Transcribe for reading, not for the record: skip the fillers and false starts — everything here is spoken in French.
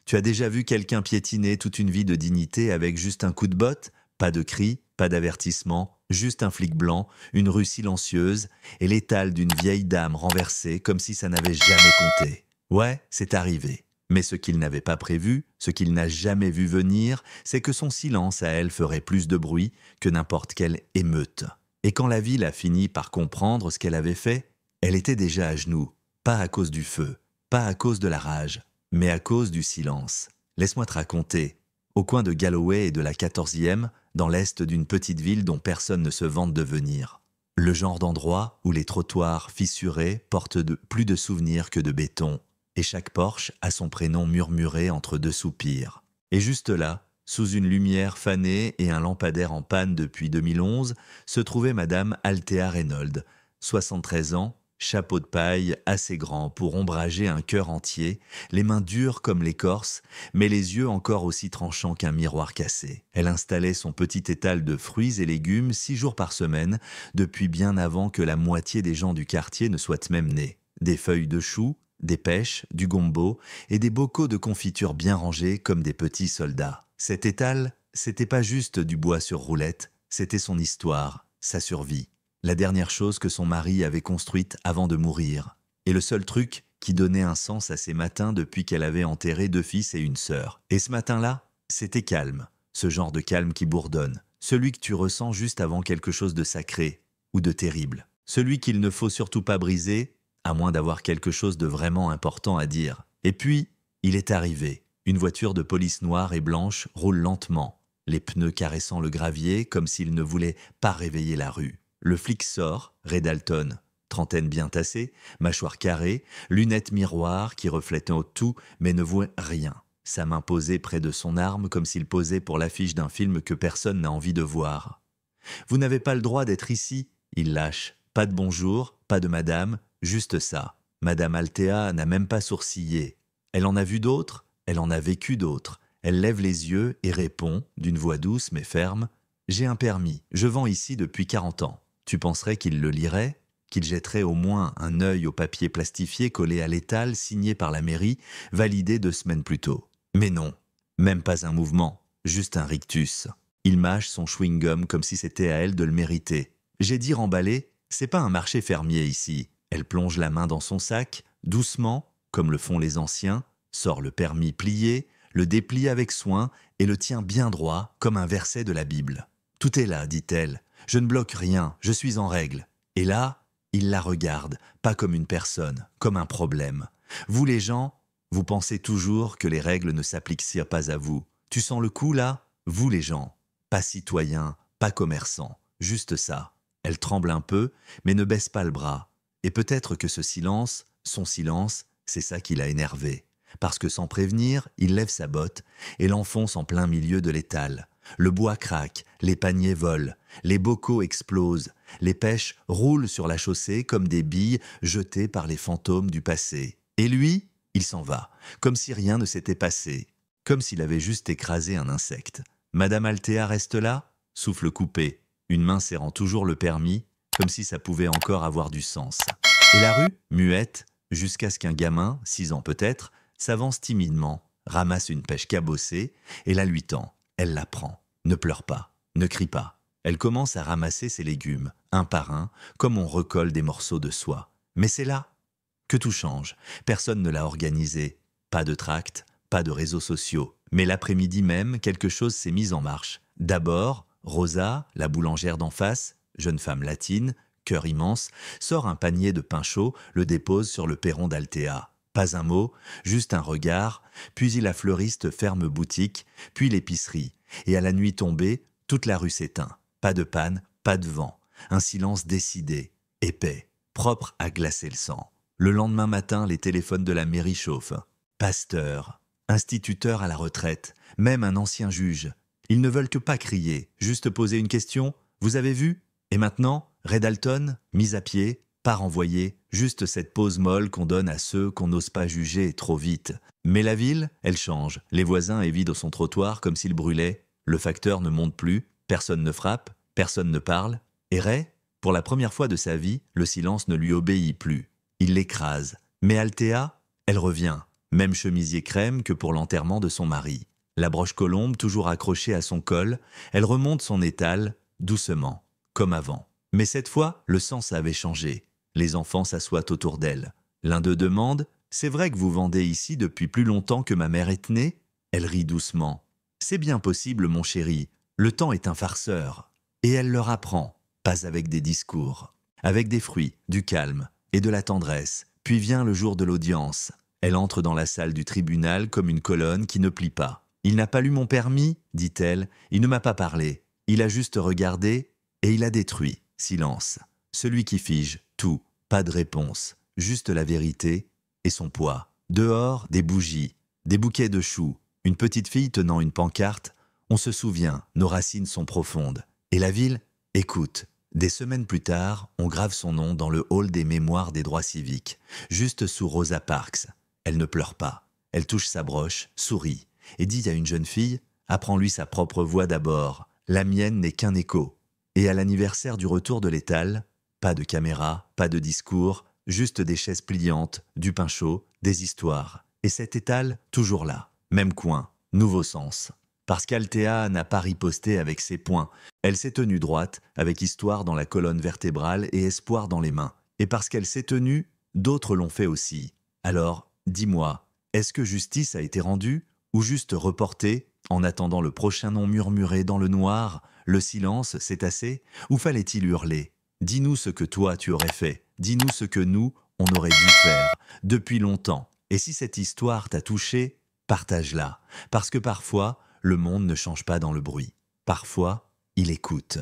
Tu as déjà vu quelqu'un piétiner toute une vie de dignité avec juste un coup de botte? Pas de cri, pas d'avertissement, juste un flic blanc, une rue silencieuse et l'étal d'une vieille dame renversée comme si ça n'avait jamais compté. Ouais, c'est arrivé. Mais ce qu'il n'avait pas prévu, ce qu'il n'a jamais vu venir, c'est que son silence à elle ferait plus de bruit que n'importe quelle émeute. Et quand la ville a fini par comprendre ce qu'elle avait fait, elle était déjà à genoux, pas à cause du feu, pas à cause de la rage, mais à cause du silence. Laisse-moi te raconter. Au coin de Galloway et de la 14e, dans l'est d'une petite ville dont personne ne se vante de venir. Le genre d'endroit où les trottoirs fissurés portent plus de souvenirs que de béton, et chaque porche a son prénom murmuré entre deux soupirs. Et juste là, sous une lumière fanée et un lampadaire en panne depuis 2011, se trouvait Madame Althea Reynolds, 73 ans, chapeau de paille assez grand pour ombrager un cœur entier, les mains dures comme l'écorce, mais les yeux encore aussi tranchants qu'un miroir cassé. Elle installait son petit étal de fruits et légumes 6 jours par semaine, depuis bien avant que la moitié des gens du quartier ne soient même nés. Des feuilles de choux, des pêches, du gombo et des bocaux de confiture bien rangés comme des petits soldats. Cet étal, c'était pas juste du bois sur roulette, c'était son histoire, sa survie. La dernière chose que son mari avait construite avant de mourir. Et le seul truc qui donnait un sens à ses matins depuis qu'elle avait enterré 2 fils et une sœur. Et ce matin-là, c'était calme. Ce genre de calme qui bourdonne. Celui que tu ressens juste avant quelque chose de sacré ou de terrible. Celui qu'il ne faut surtout pas briser, à moins d'avoir quelque chose de vraiment important à dire. Et puis, il est arrivé. Une voiture de police noire et blanche roule lentement, les pneus caressant le gravier comme s'il ne voulait pas réveiller la rue. Le flic sort, Ray Dalton, trentaine bien tassée, mâchoire carrée, lunettes miroir qui reflètent tout mais ne voient rien. Sa main posée près de son arme comme s'il posait pour l'affiche d'un film que personne n'a envie de voir. « Vous n'avez pas le droit d'être ici », il lâche. Pas de bonjour, pas de madame, juste ça. Madame Althea n'a même pas sourcillé. Elle en a vu d'autres, elle en a vécu d'autres. Elle lève les yeux et répond, d'une voix douce mais ferme, « J'ai un permis, je vends ici depuis 40 ans. » Tu penserais qu'il le lirait, qu'il jetterait au moins un œil au papier plastifié collé à l'étal signé par la mairie, validé 2 semaines plus tôt. Mais non, même pas un mouvement, juste un rictus. Il mâche son chewing-gum comme si c'était à elle de le mériter. J'ai dit remballer, c'est pas un marché fermier ici. Elle plonge la main dans son sac, doucement, comme le font les anciens, sort le permis plié, le déplie avec soin et le tient bien droit comme un verset de la Bible. Tout est là, dit-elle. Je ne bloque rien, je suis en règle. Et là, il la regarde, pas comme une personne, comme un problème. Vous les gens, vous pensez toujours que les règles ne s'appliquent pas à vous. Tu sens le coup là? Vous les gens, pas citoyens, pas commerçants, juste ça. Elle tremble un peu, mais ne baisse pas le bras. Et peut-être que ce silence, son silence, c'est ça qui l'a énervé. Parce que sans prévenir, il lève sa botte et l'enfonce en plein milieu de l'étal. Le bois craque, les paniers volent, les bocaux explosent, les pêches roulent sur la chaussée comme des billes jetées par les fantômes du passé. Et lui, il s'en va, comme si rien ne s'était passé, comme s'il avait juste écrasé un insecte. Madame Althea reste là, souffle coupé, une main serrant toujours le permis, comme si ça pouvait encore avoir du sens. Et la rue, muette, jusqu'à ce qu'un gamin, 6 ans peut-être, s'avance timidement, ramasse une pêche cabossée et la lui tend. Elle la prend. Ne pleure pas, ne crie pas. Elle commence à ramasser ses légumes, un par un, comme on recolle des morceaux de soie. Mais c'est là que tout change. Personne ne l'a organisé. Pas de tracts, pas de réseaux sociaux. Mais l'après-midi même, quelque chose s'est mis en marche. D'abord, Rosa, la boulangère d'en face, jeune femme latine, cœur immense, sort un panier de pain chaud, le dépose sur le perron d'Althea. Pas un mot, juste un regard, puis la fleuriste ferme boutique, puis l'épicerie. Et à la nuit tombée, toute la rue s'éteint. Pas de panne, pas de vent. Un silence décidé, épais, propre à glacer le sang. Le lendemain matin, les téléphones de la mairie chauffent. Pasteur, instituteur à la retraite, même un ancien juge. Ils ne veulent que pas crier, juste poser une question. Vous avez vu? Et maintenant, Ray Dalton, mise à pied, pas renvoyé, juste cette pause molle qu'on donne à ceux qu'on n'ose pas juger trop vite. Mais la ville, elle change. Les voisins évident son trottoir comme s'il brûlait. Le facteur ne monte plus, personne ne frappe, personne ne parle. Et Ray, pour la première fois de sa vie, le silence ne lui obéit plus. Il l'écrase. Mais Althea, elle revient. Même chemisier crème que pour l'enterrement de son mari. La broche colombe toujours accrochée à son col, elle remonte son étal, doucement, comme avant. Mais cette fois, le sens avait changé. Les enfants s'assoient autour d'elle. L'un d'eux demande « C'est vrai que vous vendez ici depuis plus longtemps que ma mère est née ?» Elle rit doucement. « C'est bien possible, mon chéri. Le temps est un farceur. » Et elle leur apprend, pas avec des discours, avec des fruits, du calme et de la tendresse. Puis vient le jour de l'audience. Elle entre dans la salle du tribunal comme une colonne qui ne plie pas. « Il n'a pas lu mon permis, dit-elle, il ne m'a pas parlé. Il a juste regardé et il a détruit. » Silence. Celui qui fige, tout, pas de réponse, juste la vérité et son poids. Dehors, des bougies, des bouquets de choux, une petite fille tenant une pancarte. On se souvient, nos racines sont profondes. Et la ville, écoute. Des semaines plus tard, on grave son nom dans le hall des mémoires des droits civiques, juste sous Rosa Parks. Elle ne pleure pas. Elle touche sa broche, sourit, et dit à une jeune fille « Apprends-lui sa propre voix d'abord. La mienne n'est qu'un écho. » Et à l'anniversaire du retour de l'étal, pas de caméra, pas de discours, juste des chaises pliantes, du pain chaud, des histoires. Et cet étal, toujours là. Même coin, nouveau sens. Parce qu'Althea n'a pas riposté avec ses poings. Elle s'est tenue droite, avec histoire dans la colonne vertébrale et espoir dans les mains. Et parce qu'elle s'est tenue, d'autres l'ont fait aussi. Alors, dis-moi, est-ce que justice a été rendue ou juste reportée en attendant le prochain nom murmuré dans le noir? Le silence, c'est assez? Ou fallait-il hurler? Dis-nous ce que toi tu aurais fait. Dis-nous ce que nous, on aurait dû faire depuis longtemps. Et si cette histoire t'a touché, partage-la. Parce que parfois, le monde ne change pas dans le bruit. Parfois, il écoute.